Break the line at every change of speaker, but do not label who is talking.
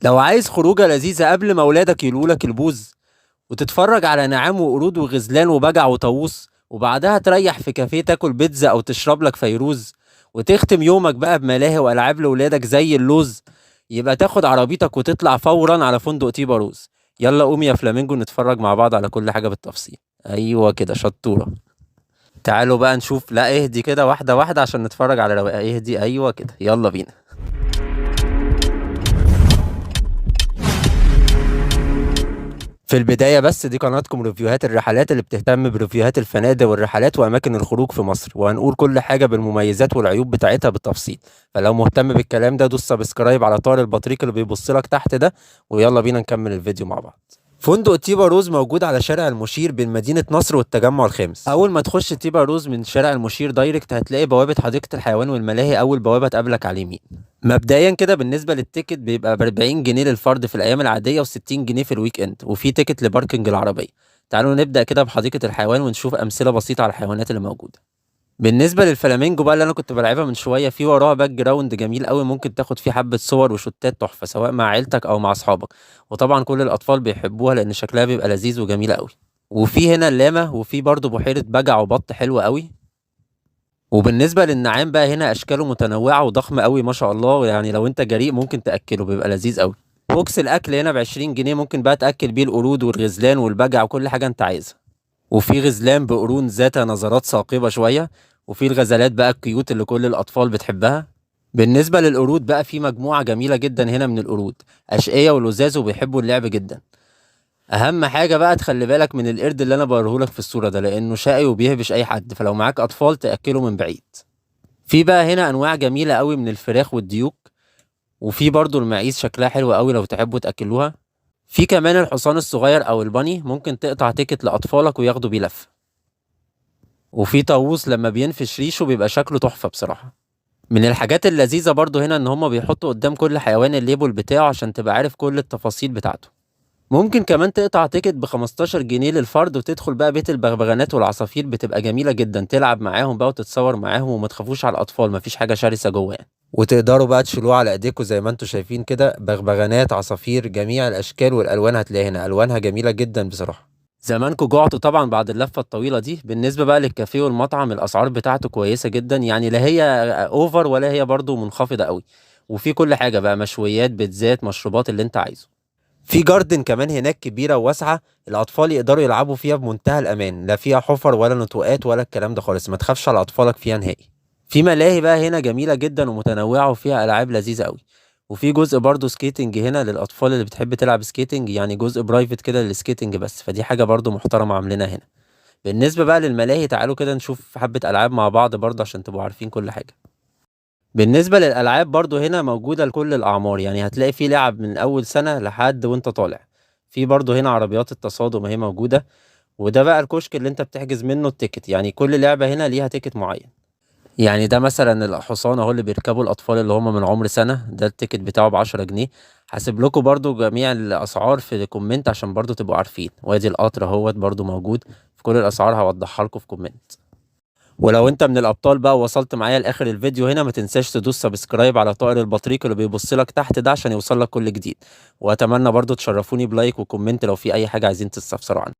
لو عايز خروجة لذيذة قبل ما ولادك يلولك البوز وتتفرج على نعام وقرود وغزلان وبجع وطاووس، وبعدها تريح في كافيه تاكل بيتزا او تشرب لك فيروز، وتختم يومك بقى بملاهي والعاب لولادك زي اللوز، يبقى تاخد عربيتك وتطلع فورا على فندق تيبا روز. يلا قوم يا فلامينجو نتفرج مع بعض على كل حاجة بالتفصيل. ايوه كده شطورة. تعالوا بقى نشوف. لا اهدي كده واحدة واحدة عشان نتفرج على رواقة. اهدي. ايوه كده يلا بينا. في البداية بس دي قناتكم ريفيوهات الرحلات اللي بتهتم بريفيوهات الفنادق والرحلات وأماكن الخروج في مصر، وهنقول كل حاجة بالمميزات والعيوب بتاعتها بالتفصيل. فلو مهتم بالكلام ده دوس سبسكرايب على طار البطريق اللي بيبص لك تحت ده، ويلا بينا نكمل الفيديو مع بعض. فندق تيبا روز موجود على شارع المشير بين مدينة نصر والتجمع الخامس. أول ما تخش تيبا روز من شارع المشير دايركت هتلاقي بوابة حديقة الحيوان والملاهي، أول بوابة تقابلك على اليمين. مبدئيا كده بالنسبة للتيكت بيبقى ب 40 جنيه للفرد في الأيام العادية و60 جنيه في الويك إند، وفي تيكت لباركنج العربية. تعالوا نبدأ كده بحديقة الحيوان ونشوف أمثلة بسيطة على الحيوانات اللي موجودة. بالنسبة للفلامينجو بقى اللي أنا كنت بلعبها من شوية، في وراها باك جراوند جميل قوي ممكن تاخد فيه حبة صور وشوتات تحفة سواء مع عيلتك أو مع أصحابك، وطبعا كل الأطفال بيحبوها لأن شكلها بيبقى لذيذ وجميل قوي. وفي هنا اللامة، وفي برضه بحيرة بجع وبط حلوة قوي. وبالنسبة للنعام بقى هنا أشكاله متنوعة وضخم قوي ما شاء الله، يعني لو أنت جريء ممكن تأكله بيبقى لذيذ قوي. بوكس الأكل هنا ب20 جنيه ممكن بقى تأكل بيه القرود والغزلان والبجع وكل حاجة أنت عايزها. وفي غزلان بقرون ذات نظرات ثاقبة شوية، وفي الغزلات بقى الكيوت اللي كل الأطفال بتحبها. بالنسبة للقرود بقى في مجموعة جميلة جدا هنا من القرود، أشقية ولزاز وبيحبوا اللعب جدا. أهم حاجة بقى تخلي بالك من القرد اللي أنا بوريهولك في الصورة ده لأنه شقي وبيهبش أي حد، فلو معاك أطفال تأكله من بعيد. في بقى هنا أنواع جميلة قوي من الفراخ والديوك، وفي برضو المعيز شكلها حلو قوي لو تحبوا تأكلوها. في كمان الحصان الصغير أو البني ممكن تقطع تيكت لأطفالك وياخدوا بيه لفة. وفي طاووس لما بينفش ريشه بيبقى شكله تحفة بصراحة. من الحاجات اللذيذة برضو هنا ان هما بيحطوا قدام كل حيوان الليبل بتاعه عشان تبقى عارف كل التفاصيل بتاعته. ممكن كمان تقطع تيكت ب15 جنيه للفرد وتدخل بقى بيت البغبغانات والعصافير، بتبقى جميلة جدا تلعب معاهم بقى وتتصور معاهم، وما تخافوش على الأطفال مفيش حاجة شرسة جوه يعني. وتقدروا بقى تشيلوه على ايديكوا زي ما انتوا شايفين كده، بغبغانات عصافير جميع الاشكال والالوان هتلاقي هنا الوانها جميلة جدا بصراحة. زمانكوا جعتوا طبعا بعد اللفة الطويلة دي. بالنسبة بقى للكافيه والمطعم الأسعار بتاعته كويسة جدا، يعني لا هي اوفر ولا هي برضو منخفضة قوي، وفي كل حاجة بقى مشويات بيتزات مشروبات اللي انت عايزه. في جاردن كمان هناك كبيرة وواسعة الأطفال يقدروا يلعبوا فيها بمنتهى الأمان، لا فيها حفر ولا نتوءات ولا الكلام ده خالص، ما تخافش على أطفالك فيها نهائي. في ملاهي بقى هنا جميلة جدا ومتنوعة وفيها ألعاب لذيذة قوي. وفي جزء برضو سكيتنج هنا للأطفال اللي بتحب تلعب سكيتنج، يعني جزء برايفت كده للسكيتنج بس، فدي حاجة برضو محترمة عاملينها هنا. بالنسبة بقى للملاهي تعالوا كده نشوف حبة ألعاب مع بعض برضو عشان تبقوا عارفين كل حاجة. بالنسبة للألعاب برضو هنا موجودة لكل الأعمار، يعني هتلاقي في لعب من أول سنة لحد وانت طالع. في برضو هنا عربيات التصادم اهي موجودة. وده بقى الكشك اللي انت بتحجز منه التيكت، يعني كل لعبة هنا ليها تيكت معين. يعني ده مثلا الحصان اهو اللي بيركبوا الأطفال اللي هم من عمر سنة، ده التيكت بتاعه ب10 جنيه. هسيب لكم برضو جميع الأسعار في كومنت عشان برضو تبقوا عارفين. وادي القطر اهوت برضو موجود، في كل الأسعار هوضحها لكم في كومنت. ولو انت من الابطال بقى ووصلت معايا لاخر الفيديو هنا، ما تنساش تدوس سبسكرايب على طائر البطريق اللي بيبص لك تحت ده عشان يوصل لك كل جديد. واتمنى برضو تشرفوني بلايك وكومنت لو في اي حاجة عايزين تستفسروا عنها.